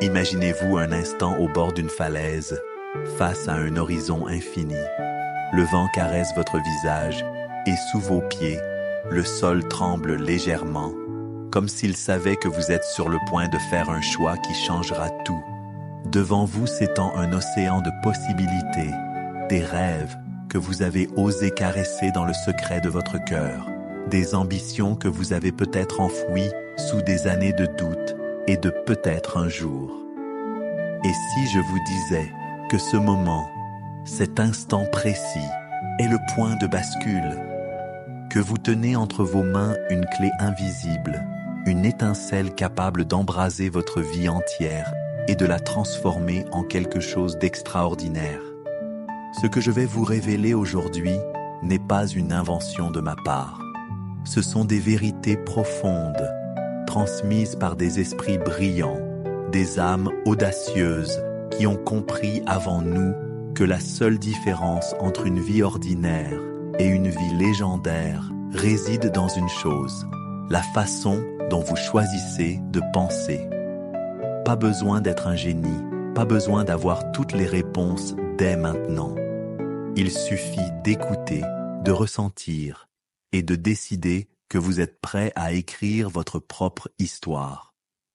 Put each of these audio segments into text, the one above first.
Imaginez-vous un instant au bord d'une falaise, face à un horizon infini. Le vent caresse votre visage et sous vos pieds, le sol tremble légèrement, comme s'il savait que vous êtes sur le point de faire un choix qui changera tout. Devant vous s'étend un océan de possibilités, des rêves que vous avez osé caresser dans le secret de votre cœur, des ambitions que vous avez peut-être enfouies sous des années de doute et de peut-être un jour. Et si je vous disais que ce moment, cet instant précis, est le point de bascule, que vous tenez entre vos mains une clé invisible, une étincelle capable d'embraser votre vie entière et de la transformer en quelque chose d'extraordinaire. Ce que je vais vous révéler aujourd'hui n'est pas une invention de ma part. Ce sont des vérités profondes, transmises par des esprits brillants, des âmes audacieuses qui ont compris avant nous que la seule différence entre une vie ordinaire et une vie légendaire réside dans une chose, la façon dont vous choisissez de penser. Pas besoin d'être un génie, pas besoin d'avoir toutes les réponses dès maintenant. Il suffit d'écouter, de ressentir et de décider que vous êtes prêt à écrire votre propre histoire.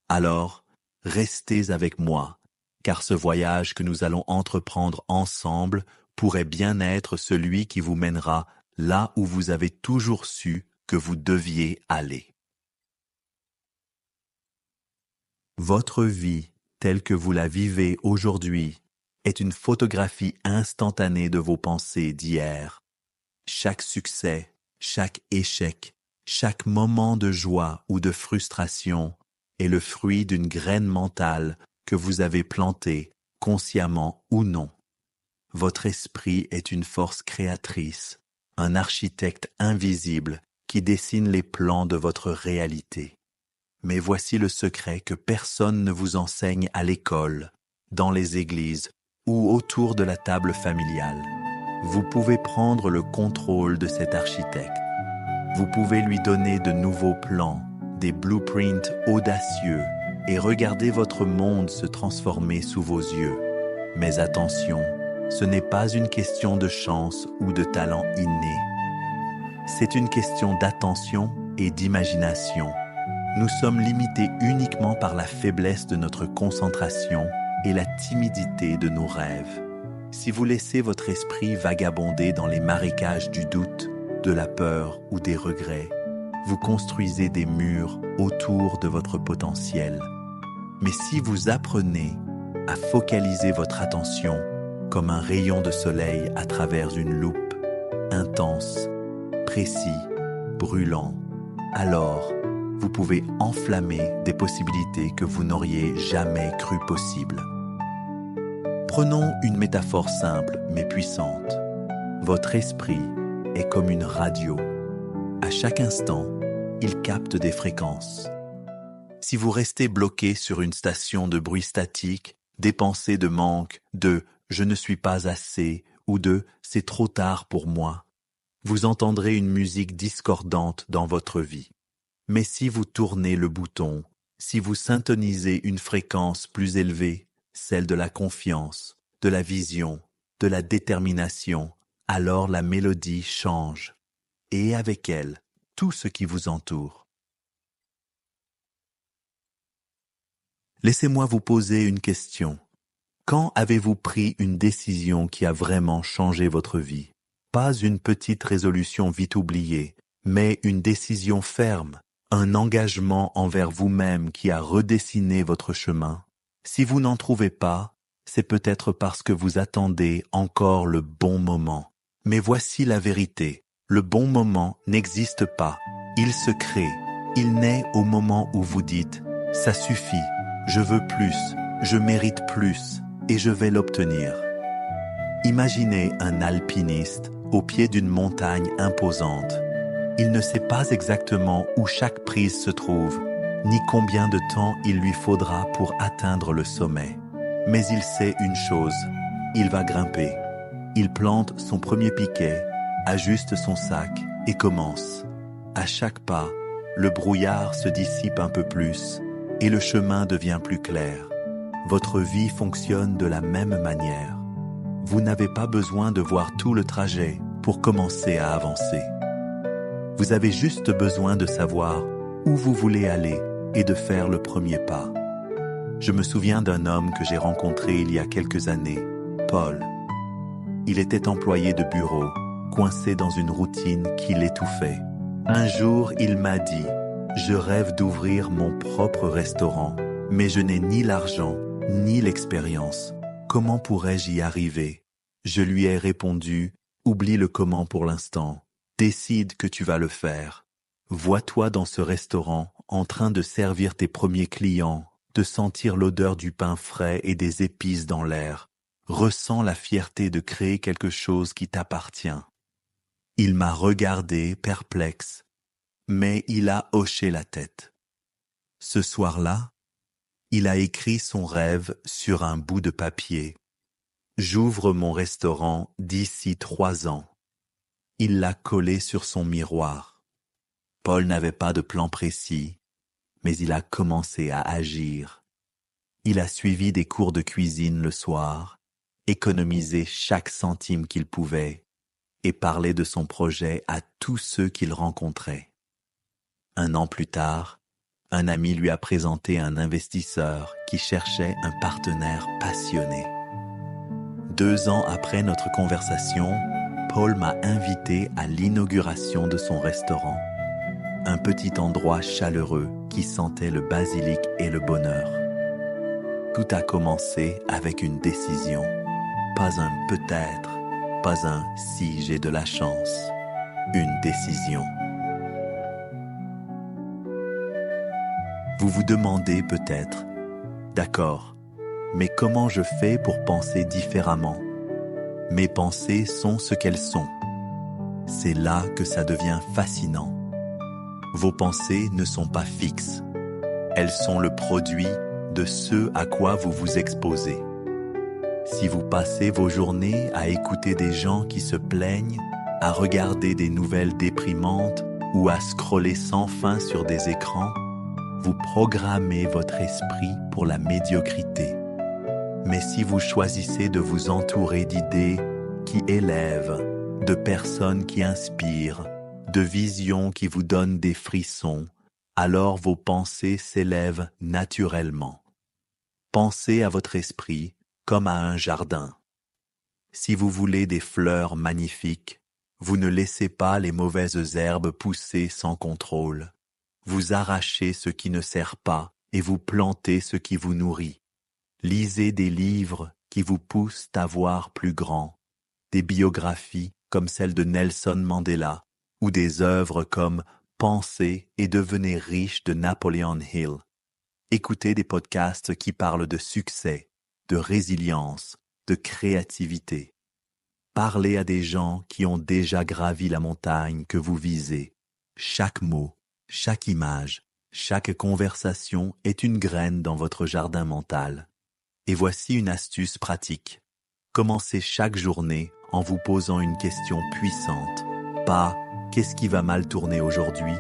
Alors, restez avec moi, car ce voyage que nous allons entreprendre ensemble pourrait bien être celui qui vous mènera là où vous avez toujours su que vous deviez aller. Votre vie, telle que vous la vivez aujourd'hui, est une photographie instantanée de vos pensées d'hier. Chaque succès, chaque échec, chaque moment de joie ou de frustration est le fruit d'une graine mentale que vous avez plantée, consciemment ou non. Votre esprit est une force créatrice, un architecte invisible qui dessine les plans de votre réalité. Mais voici le secret que personne ne vous enseigne à l'école, dans les églises ou autour de la table familiale. Vous pouvez prendre le contrôle de cet architecte. Vous pouvez lui donner de nouveaux plans, des blueprints audacieux et regarder votre monde se transformer sous vos yeux. Mais attention, ce n'est pas une question de chance ou de talent inné. C'est une question d'attention et d'imagination. Nous sommes limités uniquement par la faiblesse de notre concentration et la timidité de nos rêves. Si vous laissez votre esprit vagabonder dans les marécages du doute, de la peur ou des regrets, vous construisez des murs autour de votre potentiel. Mais si vous apprenez à focaliser votre attention comme un rayon de soleil à travers une loupe, intense, précis, brûlant, alors vous pouvez enflammer des possibilités que vous n'auriez jamais cru possibles. Prenons une métaphore simple mais puissante. Votre esprit est comme une radio. À chaque instant, il capte des fréquences. Si vous restez bloqué sur une station de bruit statique, des pensées de manque, de « je ne suis pas assez » ou de « c'est trop tard pour moi », vous entendrez une musique discordante dans votre vie. Mais si vous tournez le bouton, si vous syntonisez une fréquence plus élevée, celle de la confiance, de la vision, de la détermination, alors la mélodie change, et avec elle, tout ce qui vous entoure. Laissez-moi vous poser une question. Quand avez-vous pris une décision qui a vraiment changé votre vie? Pas une petite résolution vite oubliée, mais une décision ferme, un engagement envers vous-même qui a redessiné votre chemin. Si vous n'en trouvez pas, c'est peut-être parce que vous attendez encore le bon moment. Mais voici la vérité. Le bon moment n'existe pas. Il se crée. Il naît au moment où vous dites « ça suffit, je veux plus, je mérite plus et je vais l'obtenir ». Imaginez un alpiniste au pied d'une montagne imposante. Il ne sait pas exactement où chaque prise se trouve, ni combien de temps il lui faudra pour atteindre le sommet. Mais il sait une chose, il va grimper. Il plante son premier piquet, ajuste son sac et commence. À chaque pas, le brouillard se dissipe un peu plus et le chemin devient plus clair. Votre vie fonctionne de la même manière. Vous n'avez pas besoin de voir tout le trajet pour commencer à avancer. Vous avez juste besoin de savoir où vous voulez aller et de faire le premier pas. Je me souviens d'un homme que j'ai rencontré il y a quelques années, Paul. Il était employé de bureau, coincé dans une routine qui l'étouffait. Un jour, il m'a dit « Je rêve d'ouvrir mon propre restaurant, mais je n'ai ni l'argent, ni l'expérience. Comment pourrais-je y arriver ?» Je lui ai répondu « Oublie le comment pour l'instant. Décide que tu vas le faire. Vois-toi dans ce restaurant en train de servir tes premiers clients, de sentir l'odeur du pain frais et des épices dans l'air. Ressens la fierté de créer quelque chose qui t'appartient. » Il m'a regardé perplexe, mais il a hoché la tête. Ce soir-là, il a écrit son rêve sur un bout de papier. J'ouvre mon restaurant d'ici 3 ans. Il l'a collé sur son miroir. Paul n'avait pas de plan précis, mais il a commencé à agir. Il a suivi des cours de cuisine le soir, économisé chaque centime qu'il pouvait et parlé de son projet à tous ceux qu'il rencontrait. 1 an plus tard, un ami lui a présenté un investisseur qui cherchait un partenaire passionné. 2 ans après notre conversation, Paul m'a invité à l'inauguration de son restaurant. Un petit endroit chaleureux qui sentait le basilic et le bonheur. Tout a commencé avec une décision. Pas un peut-être, pas un si j'ai de la chance. Une décision. Vous vous demandez peut-être, d'accord, mais comment je fais pour penser différemment? Mes pensées sont ce qu'elles sont. C'est là que ça devient fascinant. Vos pensées ne sont pas fixes. Elles sont le produit de ce à quoi vous vous exposez. Si vous passez vos journées à écouter des gens qui se plaignent, à regarder des nouvelles déprimantes ou à scroller sans fin sur des écrans, vous programmez votre esprit pour la médiocrité. Mais si vous choisissez de vous entourer d'idées qui élèvent, de personnes qui inspirent, de visions qui vous donnent des frissons, alors vos pensées s'élèvent naturellement. Pensez à votre esprit comme à un jardin. Si vous voulez des fleurs magnifiques, vous ne laissez pas les mauvaises herbes pousser sans contrôle. Vous arrachez ce qui ne sert pas et vous plantez ce qui vous nourrit. Lisez des livres qui vous poussent à voir plus grand, des biographies comme celle de Nelson Mandela ou des œuvres comme Pensez et devenez riche de Napoleon Hill. Écoutez des podcasts qui parlent de succès, de résilience, de créativité. Parlez à des gens qui ont déjà gravi la montagne que vous visez. Chaque mot, chaque image, chaque conversation est une graine dans votre jardin mental. Et voici une astuce pratique. Commencez chaque journée en vous posant une question puissante. Pas « qu'est-ce qui va mal tourner aujourd'hui ?»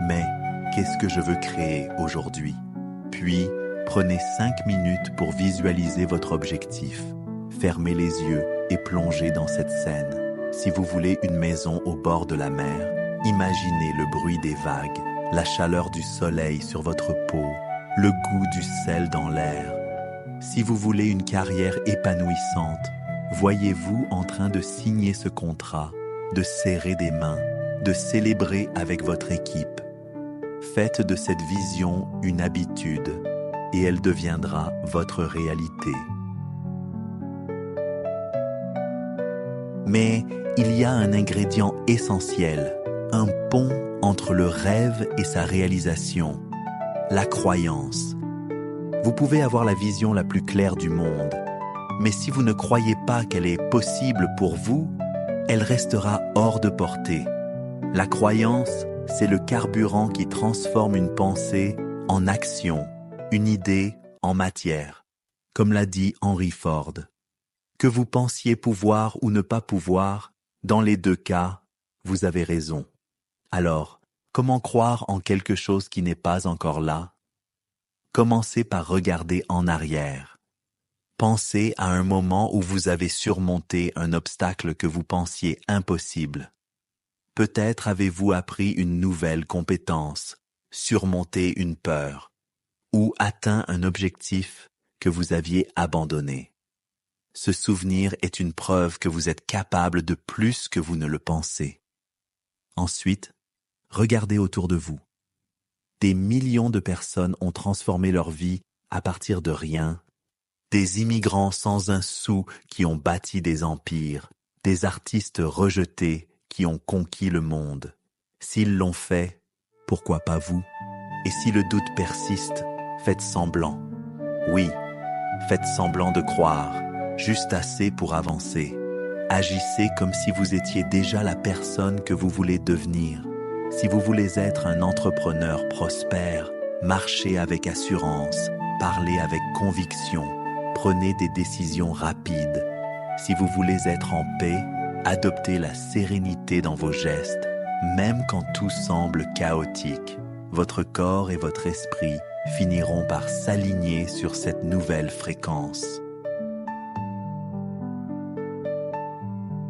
mais « qu'est-ce que je veux créer aujourd'hui ?» Puis, prenez 5 minutes pour visualiser votre objectif. Fermez les yeux et plongez dans cette scène. Si vous voulez une maison au bord de la mer, imaginez le bruit des vagues, la chaleur du soleil sur votre peau, le goût du sel dans l'air. Si vous voulez une carrière épanouissante, voyez-vous en train de signer ce contrat, de serrer des mains, de célébrer avec votre équipe. Faites de cette vision une habitude et elle deviendra votre réalité. Mais il y a un ingrédient essentiel, un pont entre le rêve et sa réalisation, la croyance. Vous pouvez avoir la vision la plus claire du monde, mais si vous ne croyez pas qu'elle est possible pour vous, elle restera hors de portée. La croyance, c'est le carburant qui transforme une pensée en action, une idée en matière. Comme l'a dit Henry Ford, que vous pensiez pouvoir ou ne pas pouvoir, dans les 2 cas, vous avez raison. Alors, Comment croire en quelque chose qui n'est pas encore là? Commencez par regarder en arrière. Pensez à un moment où vous avez surmonté un obstacle que vous pensiez impossible. Peut-être avez-vous appris une nouvelle compétence, surmonté une peur, ou atteint un objectif que vous aviez abandonné. Ce souvenir est une preuve que vous êtes capable de plus que vous ne le pensez. Ensuite, regardez autour de vous. Des millions de personnes ont transformé leur vie à partir de rien. Des immigrants sans un sou qui ont bâti des empires, des artistes rejetés qui ont conquis le monde. S'ils l'ont fait, pourquoi pas vous? Et si le doute persiste, faites semblant. Oui, faites semblant de croire, juste assez pour avancer. Agissez comme si vous étiez déjà la personne que vous voulez devenir. Si vous voulez être un entrepreneur prospère, marchez avec assurance, parlez avec conviction, prenez des décisions rapides. Si vous voulez être en paix, adoptez la sérénité dans vos gestes, même quand tout semble chaotique. Votre corps et votre esprit finiront par s'aligner sur cette nouvelle fréquence.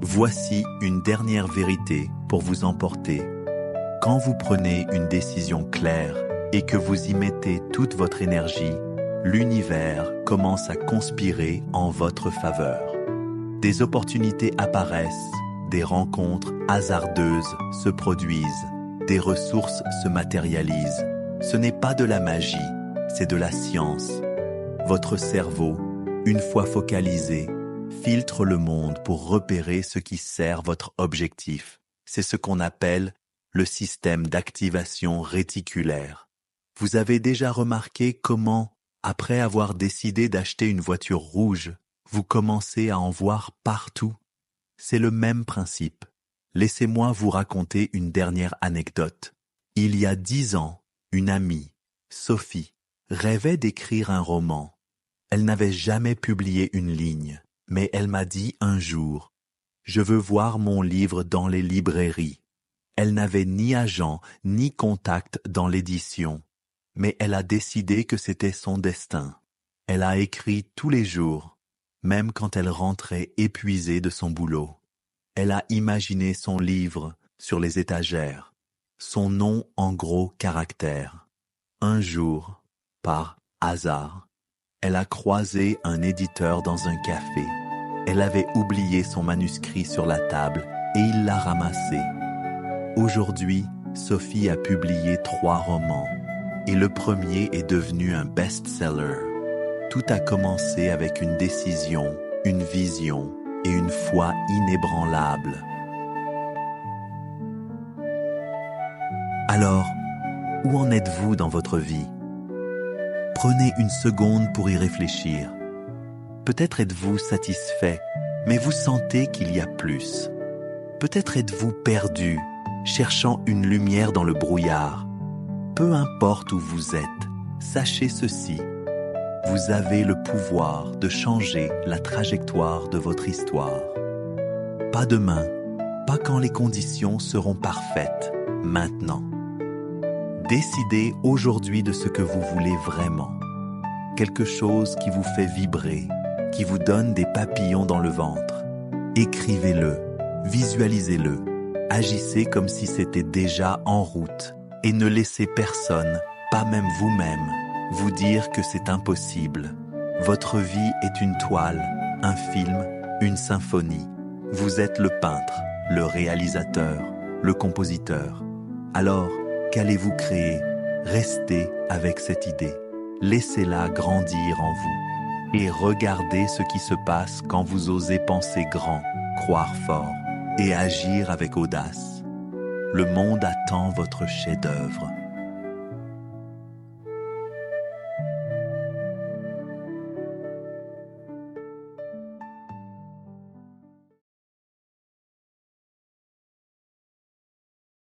Voici une dernière vérité pour vous emporter. Quand vous prenez une décision claire et que vous y mettez toute votre énergie, l'univers commence à conspirer en votre faveur. Des opportunités apparaissent, des rencontres hasardeuses se produisent, des ressources se matérialisent. Ce n'est pas de la magie, c'est de la science. Votre cerveau, une fois focalisé, filtre le monde pour repérer ce qui sert votre objectif. C'est ce qu'on appelle le système d'activation réticulaire. Vous avez déjà remarqué comment, après avoir décidé d'acheter une voiture rouge, vous commencez à en voir partout? C'est le même principe. Laissez-moi vous raconter une dernière anecdote. Il y a 10 ans, une amie, Sophie, rêvait d'écrire un roman. Elle n'avait jamais publié une ligne, mais elle m'a dit un jour « Je veux voir mon livre dans les librairies ». Elle n'avait ni agent ni contact dans l'édition, mais elle a décidé que c'était son destin. Elle a écrit tous les jours, même quand elle rentrait épuisée de son boulot. Elle a imaginé son livre sur les étagères, son nom en gros caractères. Un jour, par hasard, elle a croisé un éditeur dans un café. Elle avait oublié son manuscrit sur la table et il l'a ramassé. Aujourd'hui, Sophie a publié 3 romans et le premier est devenu un best-seller. Tout a commencé avec une décision, une vision et une foi inébranlable. Alors, où en êtes-vous dans votre vie? Prenez une seconde pour y réfléchir. Peut-être êtes-vous satisfait, mais vous sentez qu'il y a plus. Peut-être êtes-vous perdu, cherchant une lumière dans le brouillard. Peu importe où vous êtes, sachez ceci. Vous avez le pouvoir de changer la trajectoire de votre histoire. Pas demain, pas quand les conditions seront parfaites, maintenant. Décidez aujourd'hui de ce que vous voulez vraiment. Quelque chose qui vous fait vibrer, qui vous donne des papillons dans le ventre. Écrivez-le, visualisez-le, agissez comme si c'était déjà en route et ne laissez personne, pas même vous-même, vous dire que c'est impossible. Votre vie est une toile, un film, une symphonie. Vous êtes le peintre, le réalisateur, le compositeur. Alors, qu'allez-vous créer? Restez avec cette idée. Laissez-la grandir en vous. Et regardez ce qui se passe quand vous osez penser grand, croire fort et agir avec audace. Le monde attend votre chef-d'œuvre.